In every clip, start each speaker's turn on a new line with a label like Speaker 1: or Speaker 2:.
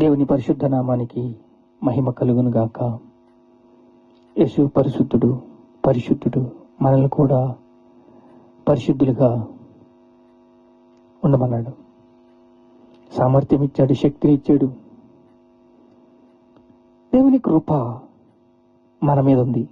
Speaker 1: దేవుని పరిశుద్ధ నామానికి మహిమ కలుగును గాక. యేసు పరిశుద్ధుడు, పరిశుద్ధుడు. మనల్ని కూడా పరిశుద్ధులుగా ఉండమన్నాడు. సామర్థ్యం ఇచ్చాడు, శక్తిని ఇచ్చాడు. దేవుని కృప మన మీద ఉంది.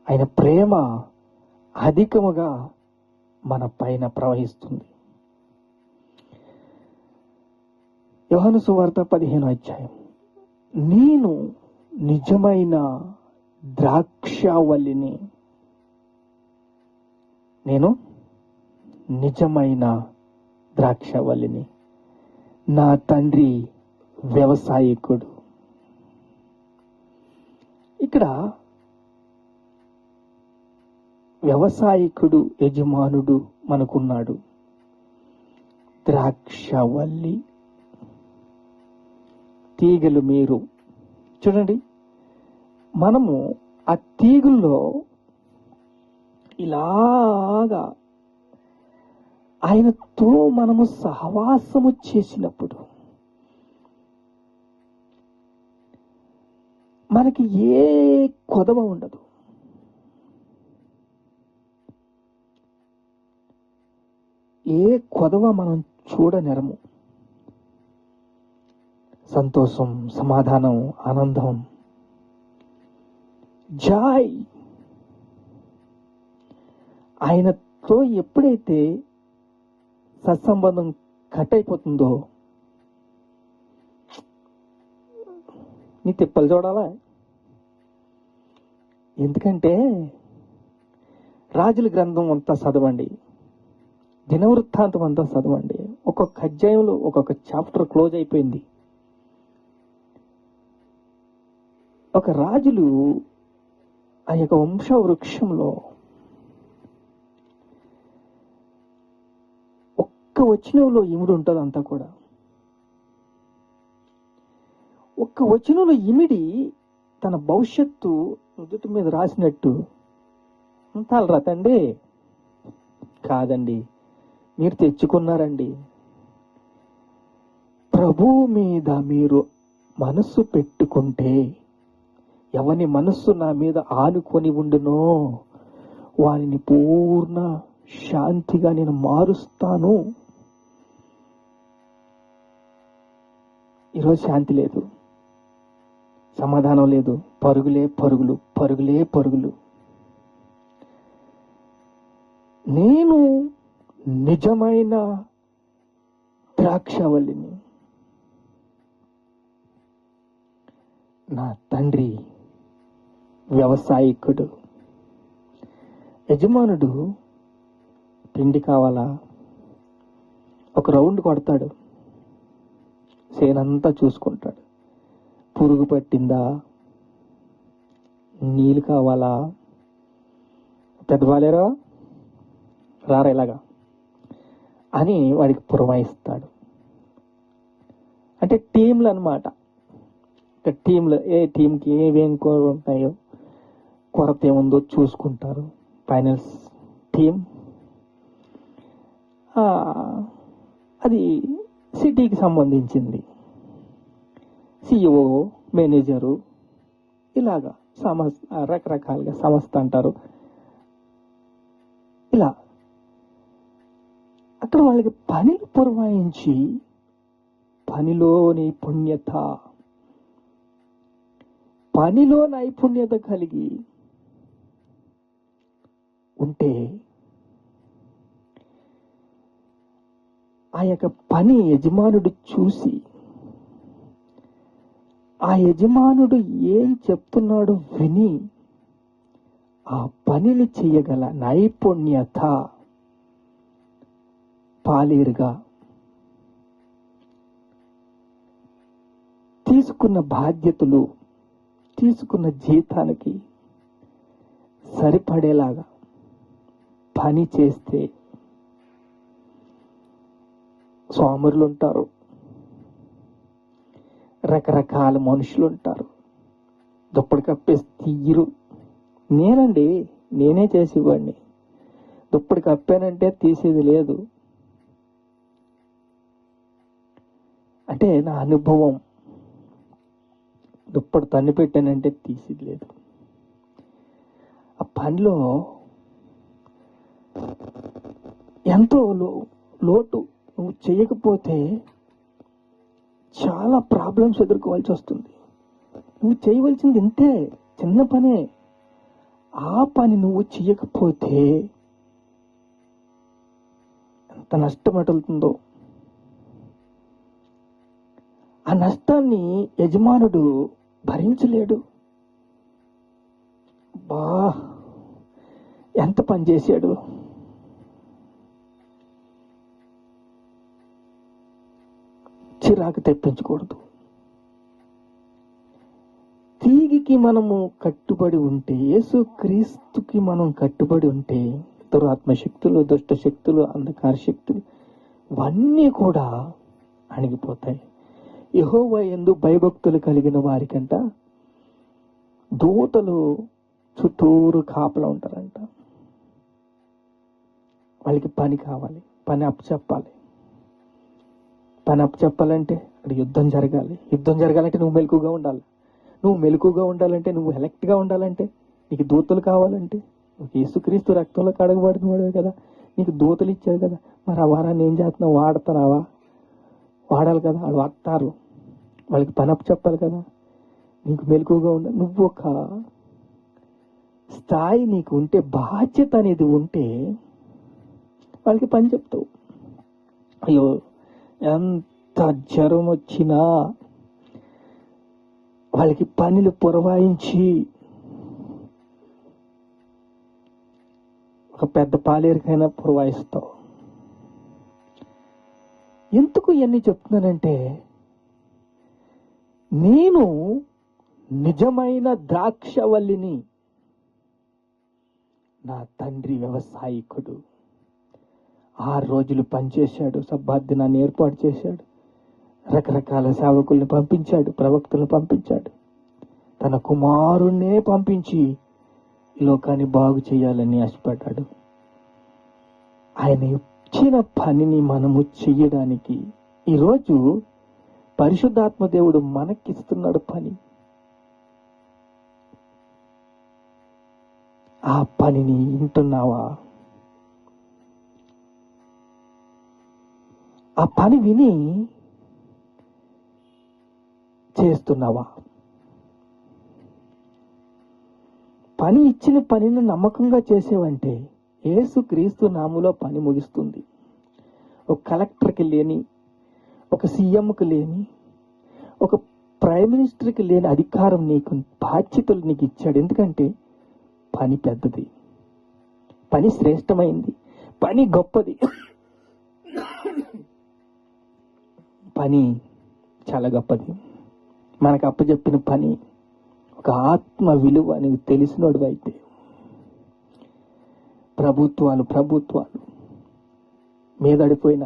Speaker 1: ఆయన ప్రేమ అధికముగా మన పైన ప్రవహిస్తుంది. యోహాను సువార్త 15వ అధ్యాయం. నేను నిజమైన ద్రాక్షావల్లిని, నేను నిజమైన ద్రాక్షావల్లిని, నా తండ్రి వ్యవసాయకుడు. ఇక్కడ వ్యవసాయకుడు, యజమానుడు మనకున్నాడు. ద్రాక్షావల్లి, తీగలు మీరు. చూడండి, మనము ఆ తీగల్లో ఇలాగా ఆయనతో మనము సహవాసము చేసినప్పుడు మనకి ఏ కొదవ ఉండదు. ఏ కొదవ మనం చూడనిరము. సంతోషం, సమాధానం, ఆనందం, జాయ్. ఆయనతో ఎప్పుడైతే సత్సంబంధం కట్ అయిపోతుందో నీ తిప్పలు చూడాలా. ఎందుకంటే రాజుల గ్రంథం అంతా చదవండి, దినవృత్తాంతం అంతా చదవండి. ఒక్కొక్క అధ్యాయంలో ఒక్కొక్క చాప్టర్ క్లోజ్ అయిపోయింది. ఒక రాజులు ఆ యొక్క వంశవృక్షంలో ఒక్క వచనంలో ఇమిడి ఉంటుంది. అంతా కూడా ఒక్క వచనంలో ఇమిడి తన భవిష్యత్తు నుదుటి మీద రాసినట్టు. అంటారా తండ్రి? కాదండి, మీరు తెచ్చుకున్నారండి. ప్రభువు మీద మీరు మనసు పెట్టుకుంటే, ఎవని మనస్సు నా మీద ఆనుకొని ఉండునో వారిని పూర్ణ శాంతిగా నేను మారుస్తాను. ఈరోజు శాంతి లేదు, సమాధానం లేదు. పరుగులే పరుగులు, పరుగులే పరుగులు. నేను నిజమైన ద్రాక్షావల్లిని, నా తండ్రి వ్యవసాయకుడు. యజమానుడు పిండి కావాలా, ఒక రౌండ్ కొడతాడు, సేనంతా చూసుకుంటాడు. పురుగు పట్టిందా, నీళ్ళు కావాలా, పెద్దవాళ్ళేరా రారా ఇలాగా అని వాడికి పురమాయిస్తాడు. అంటే టీంలు అన్నమాట. టీంలు ఏ టీంకి ఏమేం ఉంటాయో, కొరత ఏముందో చూసుకుంటారు. ఫైనల్స్ టీం అది సిటీకి సంబంధించింది. సిఇఓ, మేనేజరు, ఇలాగా రకరకాలుగా సంస్థ అంటారు. ఇలా అక్కడ వాళ్ళకి పనిని పురమాయించి, పనిలో నైపుణ్యత కలిగి ఉంటే ఆ యొక్క పని యజమానుడు చూసి, ఆ యజమానుడు ఏం చెప్తున్నాడో విని ఆ పనిని చేయగల నైపుణ్యత, పాలేరుగా తీసుకున్న బాధ్యతలు, తీసుకున్న జీతానికి సరిపడేలాగా పని చేస్తే సోమరులు ఉంటారు, రకరకాల మనుషులు ఉంటారు. దుప్పటి కప్పేసి తీయరు. నేనే చేసేవాడిని. దుప్పటి కప్పానంటే తీసేది లేదు. అంటే నా అనుభవం దుప్పటి తన్ని పెట్టానంటే తీసేది లేదు. ఆ పనిలో ఎంతో లోటు. నువ్వు చేయకపోతే చాలా ప్రాబ్లమ్స్ ఎదుర్కోవాల్సి వస్తుంది. నువ్వు చేయవలసింది ఇంతే, చిన్న పనే. ఆ పని నువ్వు చేయకపోతే ఎంత నష్టం ఎటుతుందో. ఆ నష్టాన్ని యజమానుడు భరించలేడు. బా ఎంత పని చేశాడు. చిరాకు తెప్పించకూడదు. తీగికి మనము కట్టుబడి ఉంటే, యేసు క్రీస్తుకి మనం కట్టుబడి ఉంటే, దురాత్మ శక్తులు, దుష్ట శక్తులు, అంధకార శక్తులు ఇవన్నీ కూడా అణిగిపోతాయి. యెహోవా యందు భయభక్తులు కలిగిన వారికంట దూతలు చుట్టూరు కాపలా ఉంటారంట. వాళ్ళకి పని కావాలి, పని అప్పచెప్పాలి. పని అప్పచెప్పాలంటే అక్కడ యుద్ధం జరగాలి. యుద్ధం జరగాలంటే నువ్వు మెలకుగా ఉండాలి. నువ్వు మెలకుగా ఉండాలంటే, నువ్వు ఎలక్ట్గా ఉండాలంటే, నీకు దూతలు కావాలంటే, నువ్వు యేసుక్రీస్తు రక్తంలో కడగబడిన వాడే కదా, నీకు దూతలు ఇచ్చారు కదా. మరి ఆ వారాన్ని ఏం చేస్తున్నావు? వాడతారావా? వాడాలి కదా. వాళ్ళు వాడతారు, వాళ్ళకి పని అప్పచెప్పాలి కదా. నీకు మెలకుగా ఉండాలి. నువ్వు ఒక స్థాయి నీకు ఉంటే, బాధ్యత అనేది ఉంటే వాళ్ళకి పని చెప్తావు. అయ్యో ఎంత జ్వరం వచ్చినా వాళ్ళకి పనులు పురవాయించి ఒక పెద్ద పాలేరుకైనా పురవాయిస్తావు. ఎందుకు ఇవన్నీ చెప్తున్నానంటే, నేను నిజమైన ద్రాక్షవల్లిని, నా తండ్రి వ్యవసాయకుడు. 6 రోజులు పనిచేశాడు, సబ్బాత్ దినాన్ని ఏర్పాటు చేశాడు, రకరకాల సేవకుల్ని పంపించాడు, ప్రవక్తలను పంపించాడు, తన కుమారుణ్ణే పంపించి ఈ లోకాన్ని బాగు చేయాలని ఆశపడ్డాడు. ఆయన ఇచ్చిన పనిని మనము చెయ్యడానికి ఈరోజు పరిశుద్ధాత్మ దేవుడు మనకిస్తున్నాడు పని. ఆ పనిని వింటున్నావా? ఆ పని విని చేస్తున్నావా? పని ఇచ్చిన పనిని నమ్మకంగా చేసేవంటే యేసు క్రీస్తు నామములో పని ముగిస్తుంది. ఒక కలెక్టర్కి లేని, ఒక సీఎంకి లేని, ఒక ప్రైమ్ మినిస్టర్కి లేని అధికారం నీకు, బాధ్యతలు నీకు ఇచ్చాడు. ఎందుకంటే పని పెద్దది, పని శ్రేష్టమైంది, పని గొప్పది, పని చాలా గొప్పది. మనకు అప్పచెప్పిన పని ఒక ఆత్మ విలువ నీకు తెలిసినోడు అయితే, ప్రభుత్వాలు మీదడిపోయిన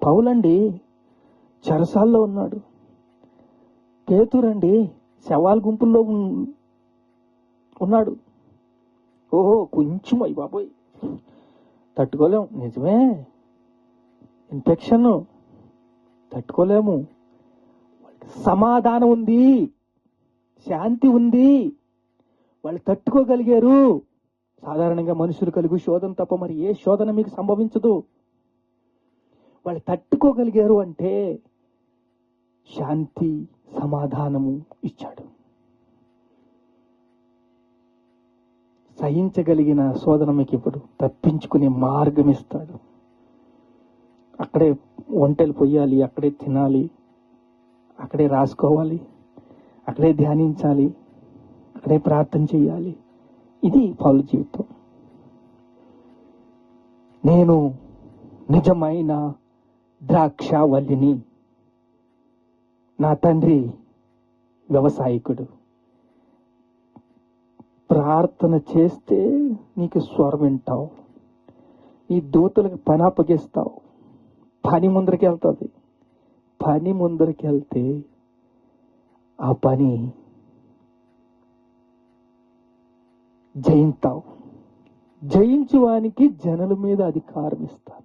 Speaker 1: పౌలండి చెరసాల్లో ఉన్నాడు. పేతురండి శవాల గుంపుల్లో ఉన్నాడు. ఓహో కొంచెం అయ్యి బాబోయ్ తట్టుకోలేము. నిజమే, ఇన్ఫెక్షన్ తట్టుకోలేము. సమాధానం ఉంది, శాంతి ఉంది, వాళ్ళు తట్టుకోగలిగారు. సాధారణంగా మనుషులు కలుగు శోధన తప్ప మరి ఏ శోధన మీకు సంభవించదు. వాళ్ళు తట్టుకోగలిగారు అంటే శాంతి, సమాధానము ఇచ్చాడు. సహించగలిగిన శోధన మీకు ఇప్పుడు తప్పించుకునే మార్గం ఇస్తాడు. అక్కడే వంటలు పొయ్యాలి, అక్కడే తినాలి, అక్కడే రాసుకోవాలి, అక్కడే ధ్యానించాలి, అక్కడే ప్రార్థన చేయాలి. ఇది పౌలు జీవితం. నేను నిజమైన ద్రాక్షవల్లిని, నా తండ్రి వ్యవసాయకుడు. ప్రార్థన చేస్తే నీకు స్వరం వింటావు, నీ దూతలకు పని అప్పగిస్తావు, పని ముందరికి వెళ్తుంది. పని ముందరికి వెళ్తే ఆ పని జయిస్తావు. జయించువానికి జనుల మీద అధికారం ఇస్తాను.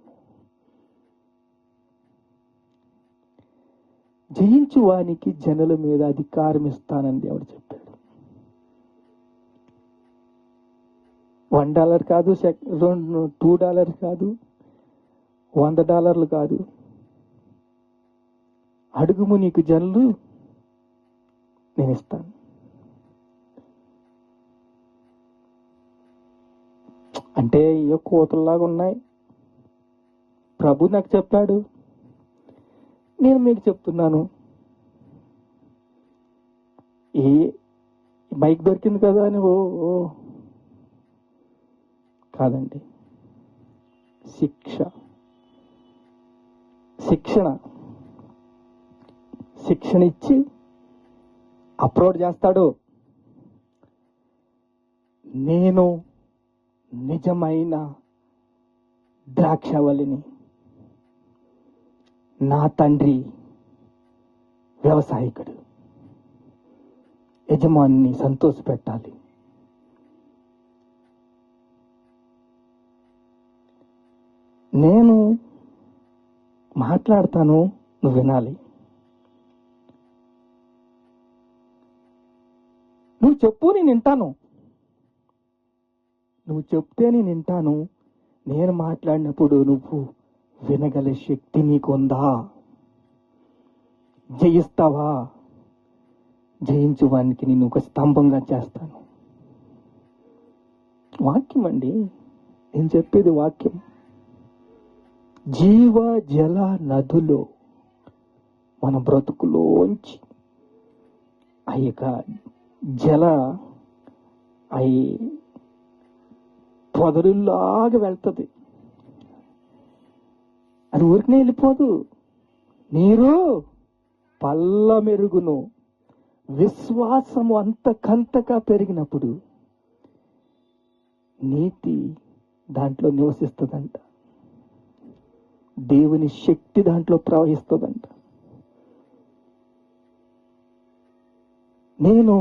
Speaker 1: జయించు వానికి జనుల మీద అధికారం ఇస్తానని దేవుడు చెప్పాడు. $1 కాదు, $2 కాదు, $100 కాదు. అడుగుము, నీకు జనులు నేను ఇస్తాను. అంటే ఏ కోతల్లాగా ఉన్నాయి. ప్రభు నాకు చెప్పాడు, నేను మీకు చెప్తున్నాను. ఏ మైక్ దొరికింది కదా అని ఓ కాదండి. శిక్షణ ఇచ్చి అప్లోడ్ చేస్తాడు. నేను నిజమైన ద్రాక్షవల్లిని, నా తండ్రి వ్యవసాయకుడు. యజమానిని సంతోష పెట్టాలి. నేను మాట్లాడతాను, నువ్వు వినాలి. నువ్వు చెప్పు, నేను వింటాను. నువ్వు చెప్తే నేను వింటాను. నేను మాట్లాడినప్పుడు నువ్వు వినగల శక్తి నీకుందా? జయిస్తావా? జయించు వానికి నేను ఒక స్తంభంగా చేస్తాను. వాక్యం అండి, నేను చెప్పేది వాక్యం. జీవ జల నదులో మన బ్రతుకులోంచి ఆ యొక్క జల అయి పొదరులాగా వెళ్తుంది. అది ఊరికనే వెళ్ళిపోదు. నీరు పల్ల మెరుగును. విశ్వాసము అంతకంతగా పెరిగినప్పుడు నీతి దాంట్లో నివసిస్తుందంట. దేవుని శక్తి దాంట్లో ప్రవహిస్తుందంట. నేను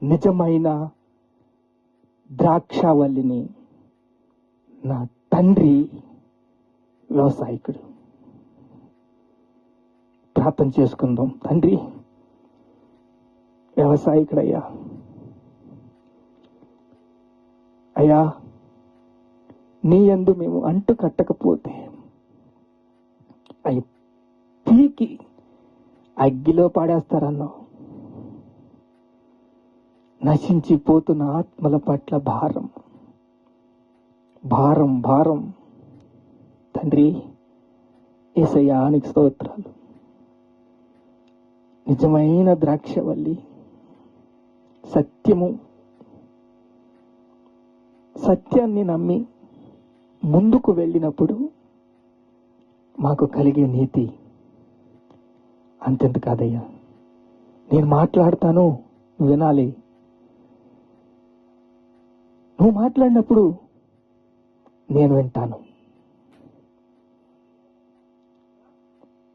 Speaker 1: నిజమైన ద్రాక్షవల్లిని, నా తండ్రి వ్యవసాయకుడు. ప్రార్థన చేసుకుందాం. తండ్రి వ్యవసాయకుడయ్యా, అయ్యా నీ యందు మేము అంటు కట్టకపోతే అవి పీకి అగ్గిలో పాడేస్తారన్నావు. నశించిపోతున్న ఆత్మల పట్ల భారం భారం భారం తండ్రి, యేసయ్యా నీకు స్తోత్రాలు. నిజమైన ద్రాక్షవల్లి, సత్యాన్ని నమ్మి ముందుకు వెళ్ళినప్పుడు మాకు కలిగే నీతి అంతెంత కాదయ్యా. నేను మాట్లాడతాను, నువ్వు వినాలి. నువ్వు మాట్లాడినప్పుడు నేను వింటాను.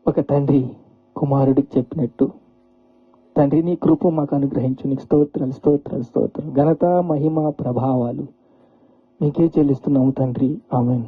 Speaker 1: ఒక తండ్రి కుమారుడికి చెప్పినట్టు, తండ్రి నీ కృప మాకు అనుగ్రహించు. నీకు స్తోత్రాలు స్తోత్రాలు స్తోత్రాలు. ఘనత మహిమ ప్రభావాలు మీకే చెల్లిస్తున్నాము తండ్రి. ఆమేన్.